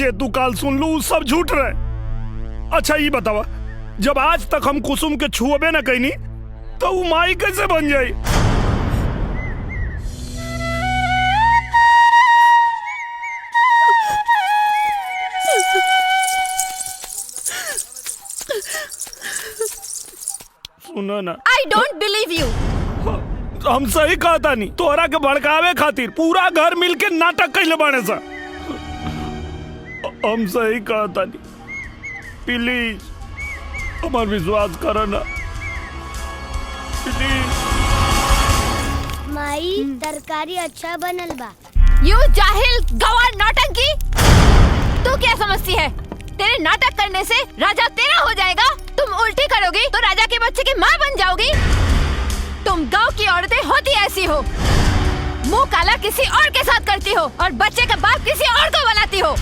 जे तू काल सुन लू सब झूठ रहे। अच्छा ये बतावा, जब आज तक हम कुसुम के छुअबे न कईनी तो वो माई कैसे बन जाई? सुनो ना, आई डोंट बिलीव यू। हम सही कहता नहीं, तोरा के भड़कावे खातिर पूरा घर मिलके नाटक कैले बाने सा। हम सही कहता नहीं, प्लीज हमार विश्वास करो ना प्लीज। माई तरकारी अच्छा बनल बा। यू जाहिल गवार नौटंकी, तू क्या समझती है? तेरे नाटक करने से राजा तेरा हो जाएगा। तुम उल्टी करोगी तो राजा के बच्चे की माँ बन जाओगी। तुम गांव की औरतें होती ऐसी हो, मुंह काला किसी और के साथ करती हो और बच्चे का बाप किसी और को बनाती हो।